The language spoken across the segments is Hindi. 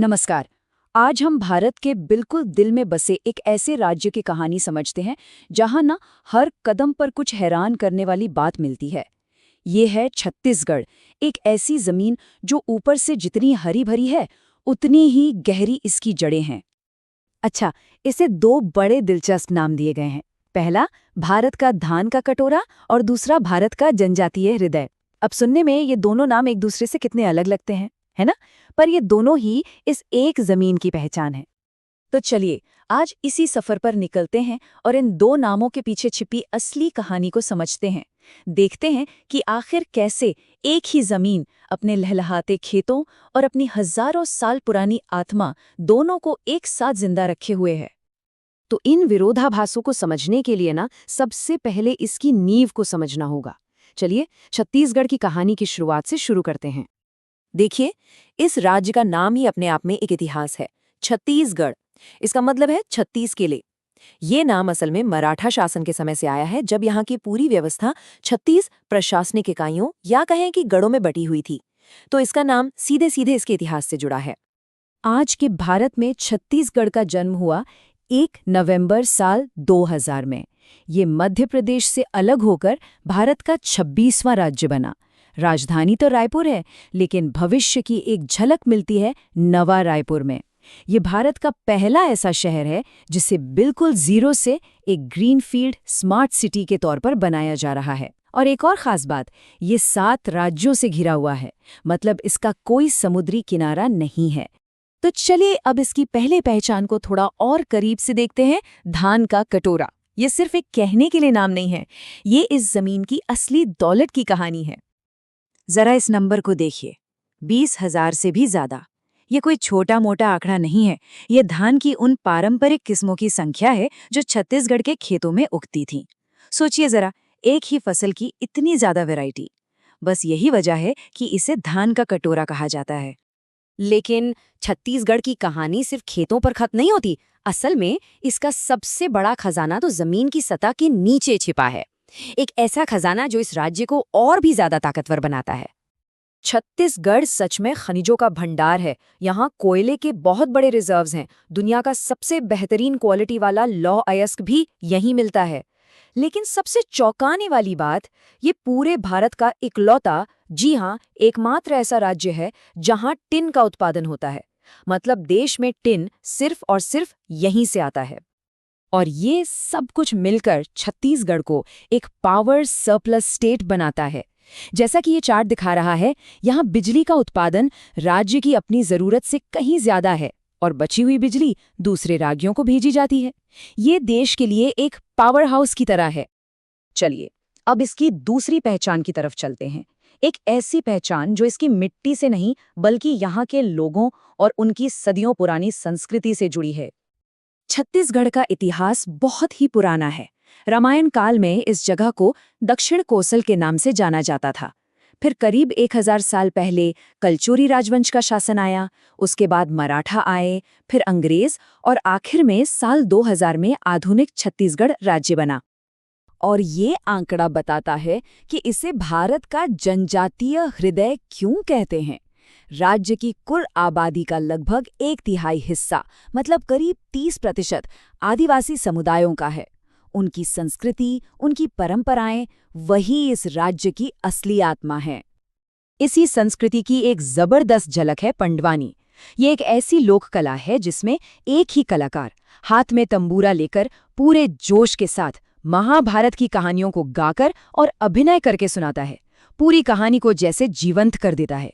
नमस्कार। आज हम भारत के बिल्कुल दिल में बसे एक ऐसे राज्य की कहानी समझते हैं जहां ना हर कदम पर कुछ हैरान करने वाली बात मिलती है। ये है छत्तीसगढ़, एक ऐसी जमीन जो ऊपर से जितनी हरी भरी है उतनी ही गहरी इसकी जड़ें हैं। अच्छा, इसे दो बड़े दिलचस्प नाम दिए गए हैं। पहला, भारत का धान का कटोरा और दूसरा भारत का जनजातीय हृदय। अब सुनने में ये दोनों नाम एक दूसरे से कितने अलग लगते हैं, है ना? पर ये दोनों ही इस एक जमीन की पहचान है। तो चलिए आज इसी सफर पर निकलते हैं और इन दो नामों के पीछे छिपी असली कहानी को समझते हैं। देखते हैं कि आखिर कैसे एक ही जमीन अपने लहलहाते खेतों और अपनी हजारों साल पुरानी आत्मा दोनों को एक साथ जिंदा रखे हुए है। तो इन विरोधाभासों को समझने के लिए ना सबसे पहले इसकी नींव को समझना होगा। चलिए छत्तीसगढ़ की कहानी की शुरुआत से शुरू करते हैं। देखिए, इस राज्य का नाम ही अपने आप में एक इतिहास है। छत्तीसगढ़, इसका मतलब है 36 किले। ये नाम असल में मराठा शासन के समय से आया है, जब यहाँ की पूरी व्यवस्था 36 प्रशासनिक इकाइयों या कहें कि गढ़ों में बटी हुई थी। तो इसका नाम सीधे सीधे इसके इतिहास से जुड़ा है। आज के भारत में छत्तीसगढ़ का जन्म हुआ 1 नवंबर साल 2000 में। ये मध्य प्रदेश से अलग होकर भारत का 26वां राज्य बना। राजधानी तो रायपुर है, लेकिन भविष्य की एक झलक मिलती है नवा रायपुर में। ये भारत का पहला ऐसा शहर है जिसे बिल्कुल जीरो से एक ग्रीनफील्ड स्मार्ट सिटी के तौर पर बनाया जा रहा है। और एक और खास बात, ये 7 राज्यों से घिरा हुआ है, मतलब इसका कोई समुद्री किनारा नहीं है। तो चलिए अब इसकी पहले पहचान को थोड़ा और करीब से देखते हैं। धान का कटोरा, ये सिर्फ एक कहने के लिए नाम नहीं है, ये इस जमीन की असली दौलत की कहानी है। जरा इस नंबर को देखिए, 20,000 से भी ज्यादा। ये कोई छोटा मोटा आंकड़ा नहीं है, ये धान की उन पारंपरिक किस्मों की संख्या है जो छत्तीसगढ़ के खेतों में उगती थीं। सोचिए जरा, एक ही फसल की इतनी ज्यादा वैरायटी। बस यही वजह है कि इसे धान का कटोरा कहा जाता है। लेकिन छत्तीसगढ़ की कहानी सिर्फ खेतों पर खत्म नहीं होती। असल में इसका सबसे बड़ा खजाना तो जमीन की सतह के नीचे छिपा है। एक ऐसा खजाना जो इस राज्य को और भी ज्यादा ताकतवर बनाता है। छत्तीसगढ़ सच में खनिजों का भंडार है। यहाँ कोयले के बहुत बड़े रिजर्व्स हैं। दुनिया का सबसे बेहतरीन क्वालिटी वाला लौह अयस्क भी यहीं मिलता है। लेकिन सबसे चौंकाने वाली बात, ये पूरे भारत का इकलौता, जी हाँ, एकमात्र ऐसा राज्य है जहाँ टिन का उत्पादन होता है। मतलब देश में टिन सिर्फ और सिर्फ यहीं से आता है। और ये सब कुछ मिलकर छत्तीसगढ़ को एक पावर सरप्लस स्टेट बनाता है। जैसा कि ये चार्ट दिखा रहा है, यहाँ बिजली का उत्पादन राज्य की अपनी जरूरत से कहीं ज्यादा है और बची हुई बिजली दूसरे राज्यों को भेजी जाती है। ये देश के लिए एक पावर हाउस की तरह है। चलिए अब इसकी दूसरी पहचान की तरफ चलते हैं। एक ऐसी पहचान जो इसकी मिट्टी से नहीं बल्कि यहाँ के लोगों और उनकी सदियों पुरानी संस्कृति से जुड़ी है। छत्तीसगढ़ का इतिहास बहुत ही पुराना है। रामायण काल में इस जगह को दक्षिण कोसल के नाम से जाना जाता था। फिर करीब 1000 साल पहले कलचुरी राजवंश का शासन आया, उसके बाद मराठा आए, फिर अंग्रेज और आखिर में साल 2000 में आधुनिक छत्तीसगढ़ राज्य बना। और ये आंकड़ा बताता है कि इसे भारत का जनजातीय हृदय क्यों कहते हैं। राज्य की कुल आबादी का लगभग 1/3 हिस्सा, मतलब करीब 30% आदिवासी समुदायों का है। उनकी संस्कृति, उनकी परंपराएं, वही इस राज्य की असली आत्मा है। इसी संस्कृति की एक जबरदस्त झलक है पंडवानी। ये एक ऐसी लोक कला है जिसमें एक ही कलाकार हाथ में तंबूरा लेकर पूरे जोश के साथ महाभारत की कहानियों को गाकर और अभिनय करके सुनाता है। पूरी कहानी को जैसे जीवंत कर देता है।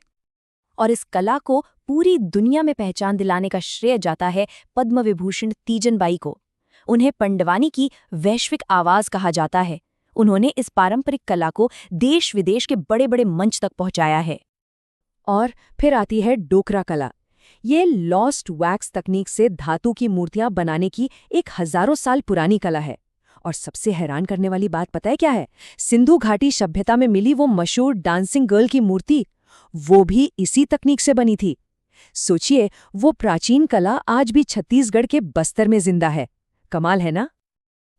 और इस कला को पूरी दुनिया में पहचान दिलाने का श्रेय जाता है पद्म विभूषण तीजन बाई को। उन्हें पंडवानी की वैश्विक आवाज कहा जाता है। उन्होंने इस पारंपरिक कला को देश विदेश के बड़े बड़े मंच तक पहुंचाया है। और फिर आती है डोकरा कला। ये लॉस्ट वैक्स तकनीक से धातु की मूर्तियां बनाने की एक हजारों साल पुरानी कला है। और सबसे हैरान करने वाली बात पता है क्या है? सिंधु घाटी सभ्यता में मिली वो मशहूर डांसिंग गर्ल की मूर्ति, वो भी इसी तकनीक से बनी थी। सोचिए, वो प्राचीन कला आज भी छत्तीसगढ़ के बस्तर में जिंदा है। कमाल है ना?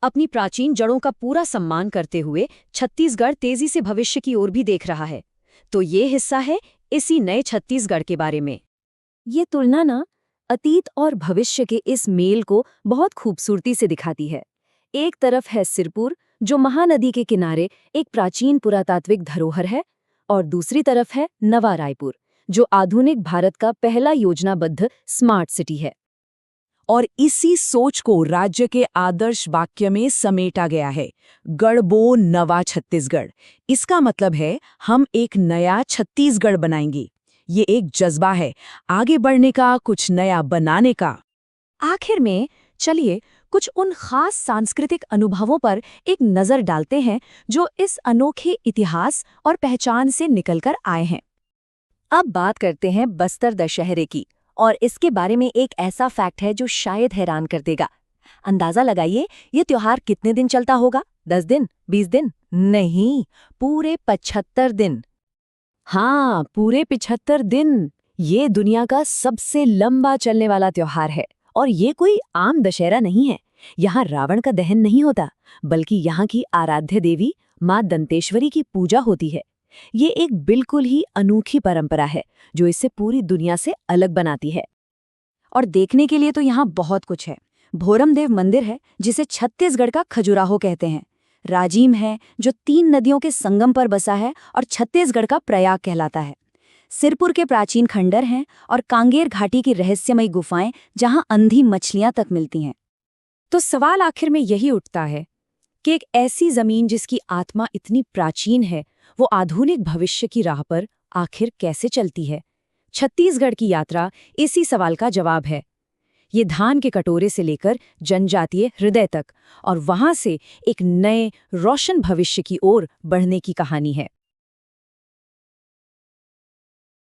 अपनी प्राचीन जड़ों का पूरा सम्मान करते हुए छत्तीसगढ़ तेजी से भविष्य की ओर भी देख रहा है। तो ये हिस्सा है इसी नए छत्तीसगढ़ के बारे में। ये तुलना ना अतीत और भविष्य के इस मेल को बहुत खूबसूरती से दिखाती है। एक तरफ है सिरपुर, जो महानदी के किनारे एक प्राचीन पुरातात्विक धरोहर है, और दूसरी तरफ है नवा रायपुर, जो आधुनिक भारत का पहला योजनाबद्ध स्मार्ट सिटी है। और इसी सोच को राज्य के आदर्श वाक्य में समेटा गया है, गढ़बो नवा छत्तीसगढ़। इसका मतलब है हम एक नया छत्तीसगढ़ बनाएंगे। ये एक जज्बा है आगे बढ़ने का, कुछ नया बनाने का। आखिर में चलिए कुछ उन खास सांस्कृतिक अनुभवों पर एक नज़र डालते हैं जो इस अनोखे इतिहास और पहचान से निकलकर आए हैं। अब बात करते हैं बस्तर दशहरे की, और इसके बारे में एक ऐसा फैक्ट है जो शायद हैरान कर देगा। अंदाजा लगाइए, ये त्योहार कितने दिन चलता होगा? 10 दिन? 20 दिन? नहीं, पूरे 75 दिन। हाँ, पूरे 75 दिन। ये दुनिया का सबसे लंबा चलने वाला त्योहार है। और ये कोई आम दशहरा नहीं है। यहाँ रावण का दहन नहीं होता, बल्कि यहाँ की आराध्य देवी माँ दंतेश्वरी की पूजा होती है। ये एक बिल्कुल ही अनोखी परंपरा है जो इसे पूरी दुनिया से अलग बनाती है। और देखने के लिए तो यहाँ बहुत कुछ है। भोरमदेव मंदिर है, जिसे छत्तीसगढ़ का खजुराहो कहते हैं। राजिम है, जो 3 नदियों के संगम पर बसा है और छत्तीसगढ़ का प्रयाग कहलाता है। सिरपुर के प्राचीन खंडर हैं, और कांगेर घाटी की रहस्यमयी गुफाएं, जहां अंधी मछलियां तक मिलती हैं। तो सवाल आखिर में यही उठता है कि एक ऐसी जमीन जिसकी आत्मा इतनी प्राचीन है, वो आधुनिक भविष्य की राह पर आखिर कैसे चलती है? छत्तीसगढ़ की यात्रा इसी सवाल का जवाब है। ये धान के कटोरे से लेकर जनजातीय हृदय तक, और वहां से एक नए रोशन भविष्य की ओर बढ़ने की कहानी है।